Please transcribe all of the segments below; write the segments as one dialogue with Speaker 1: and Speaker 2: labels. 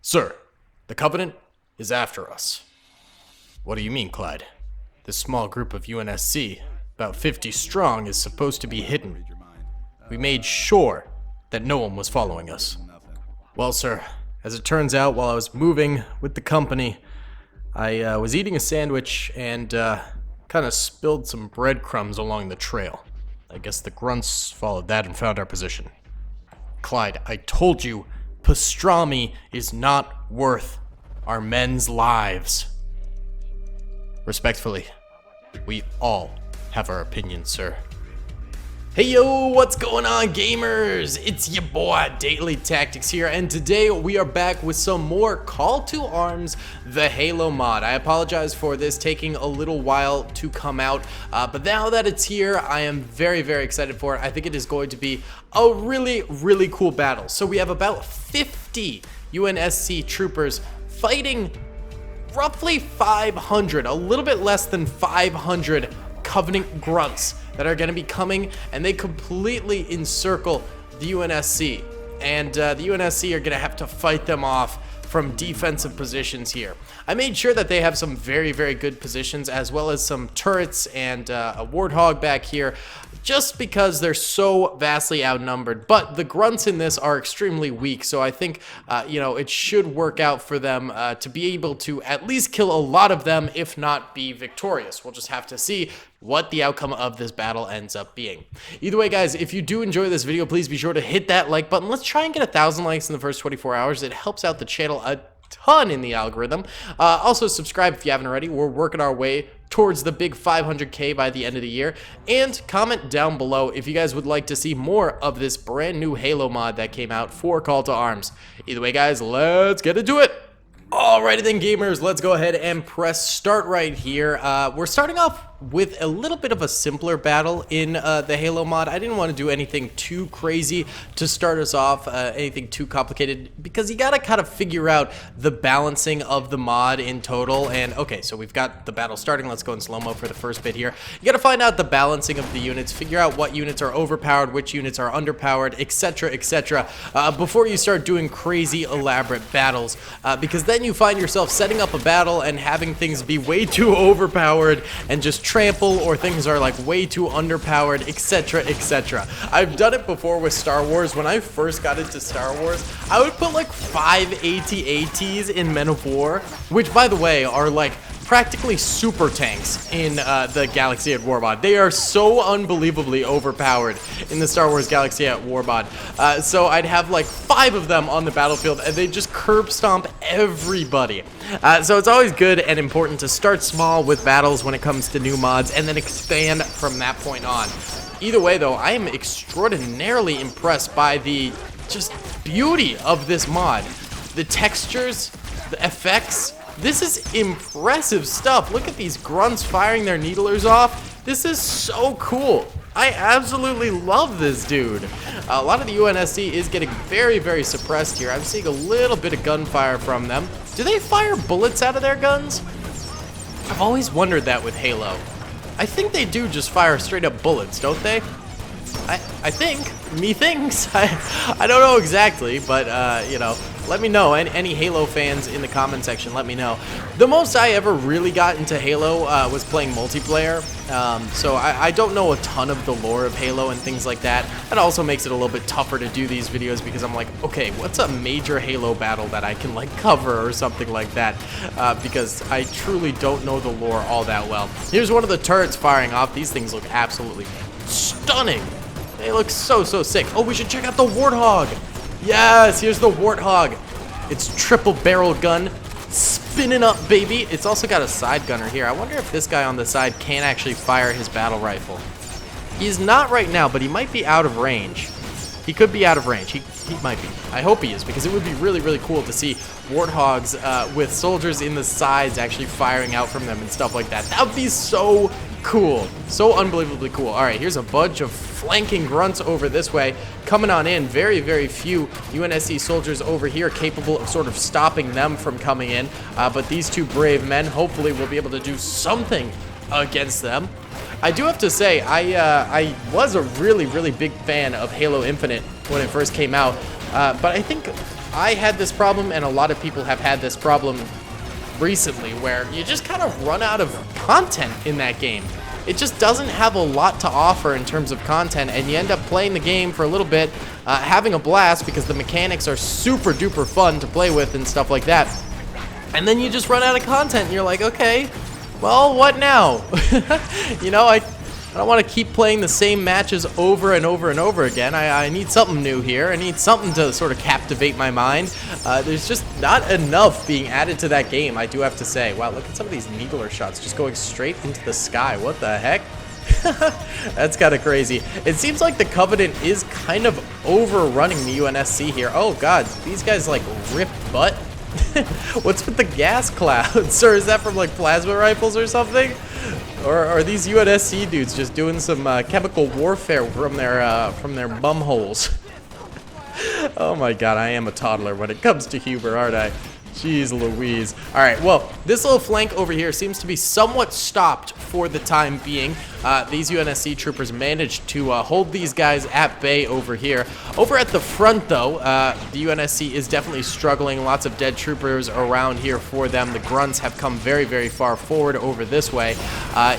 Speaker 1: Sir, the Covenant is after us. What do you mean, Clyde? This small group of UNSC, about 50 strong, is supposed to be hidden. We made sure that no one was following us. Well, sir, as it turns out, while I was moving with the company, I was eating a sandwich and kind of spilled some breadcrumbs along the trail. I guess the grunts followed that and found our position. Clyde, I told you, pastrami is not worth our men's lives. Respectfully, we all have our opinions, sir. Hey yo, what's going on, gamers? It's your boy DaleyTactics here, and today we are back with some more Call to Arms, the Halo mod. I apologize for this taking a little while to come out, but now that it's here, I am very, very excited for it. I think it is going to be a really, really cool battle. So we have about 50 UNSC troopers fighting roughly 500, a little bit less than 500 Covenant Grunts that are going to be coming, and they completely encircle the UNSC, and the UNSC are going to have to fight them off from defensive positions here. I made sure that they have some very, very good positions, as well as some turrets and a warthog back here, just because they're so vastly outnumbered. But the grunts in this are extremely weak, so I think it should work out for them to be able to at least kill a lot of them, if not be victorious. We'll just have to see what the outcome of this battle ends up being. Either way, guys, if you do enjoy this video, please be sure to hit that like button. Let's try and get 1,000 likes in the first 24 hours. It helps out the channel a ton in the algorithm. Also, subscribe if you haven't already. We're working our way towards the big 500K by the end of the year. And comment down below if you guys would like to see more of this brand new Halo mod that came out for Call to Arms. Either way, guys, let's get into it. Alrighty then, gamers, let's go ahead and press start right here. We're starting off with a little bit of a simpler battle in the Halo mod. I didn't want to do anything too crazy to start us off, anything too complicated, because you gotta kind of figure out the balancing of the mod in total. And okay, so we've got the battle starting. Let's go in slow-mo for the first bit here. You gotta find out the balancing of the units, figure out what units are overpowered, which units are underpowered, etc., etc., before you start doing crazy elaborate battles, because then you find yourself setting up a battle and having things be way too overpowered and just trample, or things are like way too underpowered, etc., etc. I've done it before with Star Wars. When I first got into Star Wars, I would put like 5 AT-ATs in Men of War, which, by the way, are like practically super tanks in the Galaxy at War mod. They are so unbelievably overpowered in the Star Wars Galaxy at War mod. So I'd have like 5 of them on the battlefield, and they just curb stomp everybody. So it's always good and important to start small with battles when it comes to new mods, and then expand from that point on. Either way, though, I am extraordinarily impressed by the just beauty of this mod. The textures, the effects. This is impressive stuff. Look at these grunts firing their needlers off. This is so cool. I absolutely love this dude. A lot of the UNSC is getting very, very suppressed here. I'm seeing a little bit of gunfire from them. Do they fire bullets out of their guns? I've always wondered that with Halo. I think they do just fire straight up bullets, don't they? I think. Methinks. I don't know exactly, but, let me know. Any Halo fans in the comment section, let me know. The most I ever really got into Halo was playing multiplayer, so I don't know a ton of the lore of Halo and things like that. That also makes it a little bit tougher to do these videos, because I'm like, okay, what's a major Halo battle that I can, like, cover or something like that, because I truly don't know the lore all that well. Here's one of the turrets firing off. These things look absolutely stunning. They look so, so sick. Oh, we should check out the Warthog. Yes, here's the Warthog. It's triple barrel gun, spinning up, baby. It's also got a side gunner here. I wonder if this guy on the side can actually fire his battle rifle. He's not right now, but he might be out of range. He could be out of range. He might be. I hope he is, because it would be really, really cool to see Warthogs with soldiers in the sides actually firing out from them and stuff like that. That would be so cool. So unbelievably cool. All right, here's a bunch of flanking grunts over this way. Coming on in. Very, very few UNSC soldiers over here capable of sort of stopping them from coming in. But these two brave men hopefully will be able to do something against them. I do have to say, I was a really, really big fan of Halo Infinite when it first came out. But I think I had this problem, and a lot of people have had this problem recently, where you just kind of run out of content in that game. It just doesn't have a lot to offer in terms of content, and you end up playing the game for a little bit, having a blast because the mechanics are super duper fun to play with and stuff like that. And then you just run out of content, and you're like, okay, well, what now? You know, I don't want to keep playing the same matches over and over and over again. I need something new here. I need something to sort of captivate my mind. There's just not enough being added to that game, I do have to say. Wow, look at some of these needler shots just going straight into the sky. What the heck? That's kind of crazy. It seems like the Covenant is kind of overrunning the UNSC here. Oh god, these guys like rip butt. What's with the gas clouds? Or is that from like plasma rifles or something? Or are these UNSC dudes just doing some chemical warfare from their bum holes? Oh my god, I am a toddler when it comes to humor, aren't I? Jeez Louise. Alright, well, this little flank over here seems to be somewhat stopped for the time being. These UNSC troopers managed to hold these guys at bay over here. Over at the front, though, the UNSC is definitely struggling. Lots of dead troopers around here for them. The grunts have come very, very far forward over this way.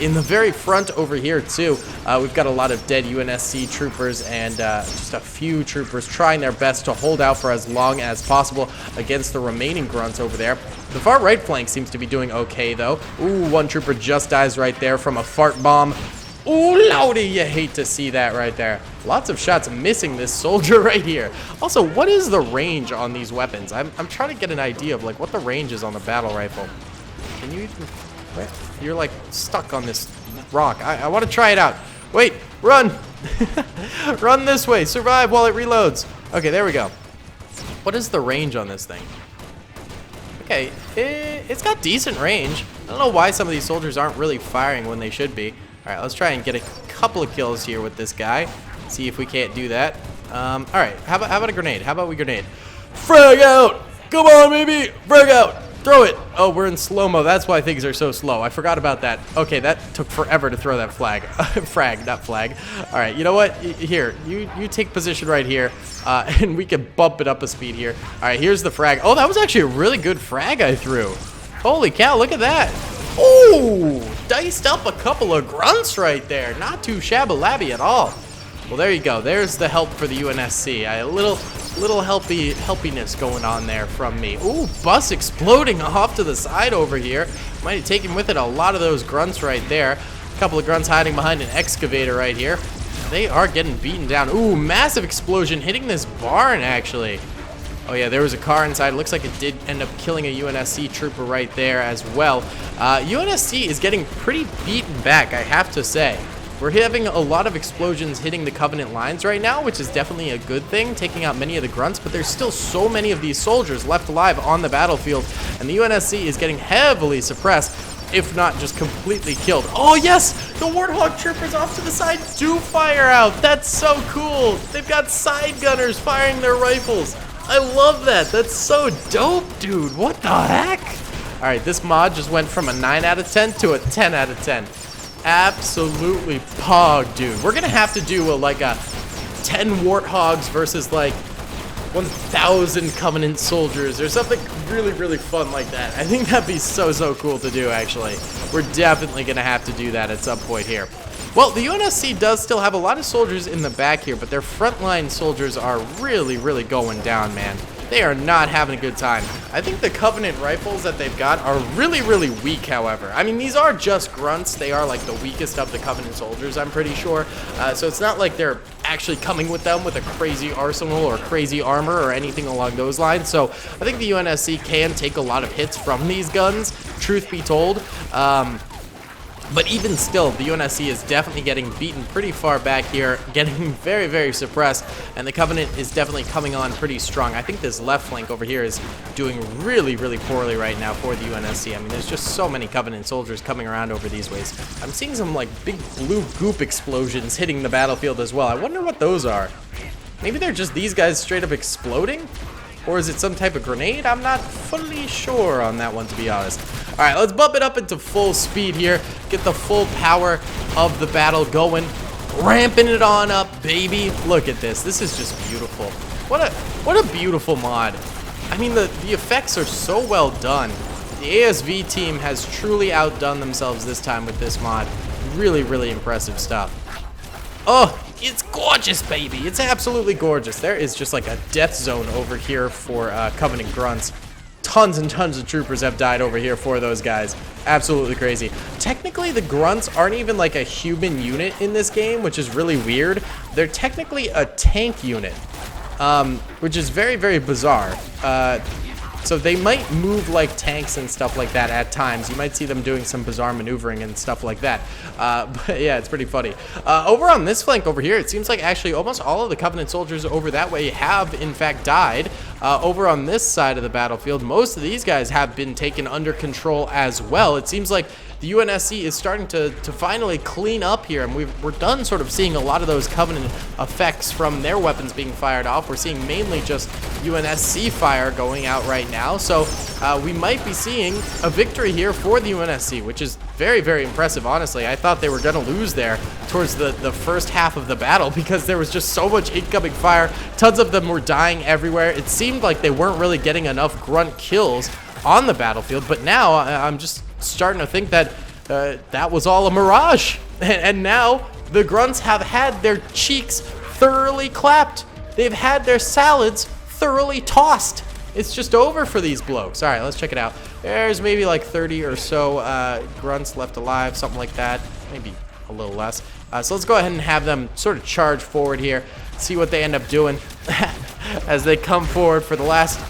Speaker 1: In the very front over here, too, we've got a lot of dead UNSC troopers and just a few troopers trying their best to hold out for as long as possible against the remaining grunts over there. The far right flank seems to be doing okay, though. Ooh, one trooper just dies right there from a fart bomb. Ooh, lordy, you hate to see that right there. Lots of shots missing this soldier right here. Also, what is the range on these weapons? I'm trying to get an idea of like what the range is on the battle rifle. Can you even... Wait, you're like stuck on this rock. I want to try it out. Wait, run! Run this way. Survive while it reloads. Okay, there we go. What is the range on this thing? Okay, it's got decent range. I don't know why some of these soldiers aren't really firing when they should be. Alright, let's try and get a couple of kills here with this guy. See if we can't do that. Alright, how about a grenade? How about we grenade? Frag out! Come on, baby! Frag out! Throw it! Oh, we're in slow-mo. That's why things are so slow. I forgot about that. Okay, that took forever to throw that flag. Frag, not flag. Alright, you know what? Here, you take position right here, and we can bump it up a speed here. Alright, here's the frag. Oh, that was actually a really good frag I threw. Holy cow, look at that. Ooh, diced up a couple of grunts right there. Not too shabba-labby at all. Well, there you go. There's the help for the UNSC. A little helpiness going on there from me. Ooh, bus exploding off to the side over here. Might have taken with it a lot of those grunts right there. A couple of grunts hiding behind an excavator right here. They are getting beaten down. Ooh, massive explosion hitting this barn, actually. Oh yeah, there was a car inside. Looks like it did end up killing a UNSC trooper right there as well. UNSC is getting pretty beaten back, I have to say. We're having a lot of explosions hitting the Covenant lines right now, which is definitely a good thing, taking out many of the grunts, but there's still so many of these soldiers left alive on the battlefield, and the UNSC is getting heavily suppressed, if not just completely killed. Oh yes, the Warthog troopers off to the side do fire out. That's so cool. They've got side gunners firing their rifles. I love that. That's so dope, dude. What the heck? All right, this mod just went from a 9 out of 10 to a 10 out of 10. Absolutely pog, dude. We're gonna have to do like a 10 Warthogs versus like 1,000 Covenant soldiers or something really, really fun like that. I think that'd be so cool to do, actually. We're definitely gonna have to do that at some point here. Well, the UNSC does still have a lot of soldiers in the back here, but their frontline soldiers are really, really going down, man. They are not having a good time. I think the Covenant rifles that they've got are really, really weak, however. I mean, these are just grunts. They are like the weakest of the Covenant soldiers, I'm pretty sure. So it's not like they're actually coming with them with a crazy arsenal or crazy armor or anything along those lines. So I think the UNSC can take a lot of hits from these guns, truth be told. But even still, the UNSC is definitely getting beaten pretty far back here, getting very, very suppressed, and the Covenant is definitely coming on pretty strong. I think this left flank over here is doing really, really poorly right now for the UNSC. I mean, there's just so many Covenant soldiers coming around over these ways. I'm seeing some, like, big blue goop explosions hitting the battlefield as well. I wonder what those are. Maybe they're just these guys straight up exploding? Or is it some type of grenade? I'm not fully sure on that one, to be honest. All right, let's bump it up into full speed here. Get the full power of the battle going. Ramping it on up, baby. Look at this. This is just beautiful. What a beautiful mod. mean, the effects are so well done. The ASV team has truly outdone themselves this time with this mod. Really, really impressive stuff. Oh, it's gorgeous, baby. It's absolutely gorgeous. There is just like a death zone over here for Covenant Grunts. Tons and tons of troopers have died over here for those guys. Absolutely crazy. Technically, the Grunts aren't even like a human unit in this game, which is really weird. They're technically a tank unit, which is very, very bizarre. So they might move like tanks and stuff like that at times. You might see them doing some bizarre maneuvering and stuff like that. But yeah, it's pretty funny. Over on this flank over here, it seems like actually almost all of the Covenant soldiers over that way have in fact died. Over on this side of the battlefield, most of these guys have been taken under control as well. It seems like the UNSC is starting to finally clean up here, and we're done sort of seeing a lot of those Covenant effects from their weapons being fired off. We're seeing mainly just UNSC fire going out right now, so we might be seeing a victory here for the UNSC, which is very, very impressive, honestly. I thought they were going to lose there towards the first half of the battle because there was just so much incoming fire. Tons of them were dying everywhere. It seemed like they weren't really getting enough grunt kills on the battlefield, but now I'm just starting to think that that was all a mirage. And now the Grunts have had their cheeks thoroughly clapped. They've had their salads thoroughly tossed. It's just over for these blokes. All right, let's check it out. There's maybe like 30 or so Grunts left alive, something like that. Maybe a little less. So let's go ahead and have them sort of charge forward here, see what they end up doing as they come forward for the last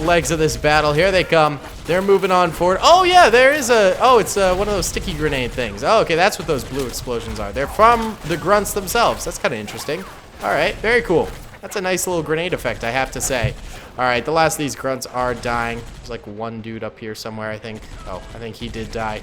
Speaker 1: legs of this battle. Here they come. They're moving on forward. Oh yeah, there is a, oh, it's one of those sticky grenade things. Oh, okay, that's what those blue explosions are. They're from the Grunts themselves. That's kind of interesting. All right, very cool. That's a nice little grenade effect, I have to say. All right, the last of these Grunts are dying. There's like one dude up here somewhere, I think. Oh, I think he did die.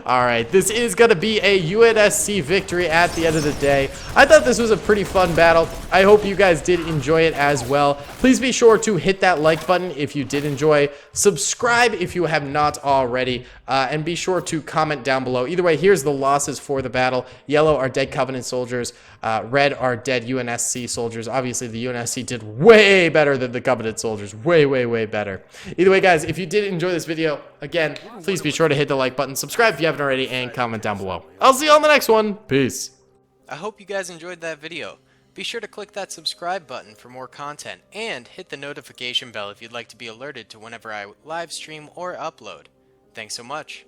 Speaker 1: All right, this is going to be a UNSC victory at the end of the day. I thought this was a pretty fun battle. I hope you guys did enjoy it as well. Please be sure to hit that like button if you did enjoy. Subscribe if you have not already. And be sure to comment down below. Either way, here's the losses for the battle. Yellow are dead Covenant soldiers. Red are dead UNSC soldiers. Obviously, the UNSC did way better than the Covenant soldiers. Way, way, way better. Either way, guys, if you did enjoy this video, again, please be sure to hit the like button, subscribe if you haven't already, and comment down below. I'll see you on the next one. Peace.
Speaker 2: I hope you guys enjoyed that video. Be sure to click that subscribe button for more content, and hit the notification bell if you'd like to be alerted to whenever I live stream or upload. Thanks so much.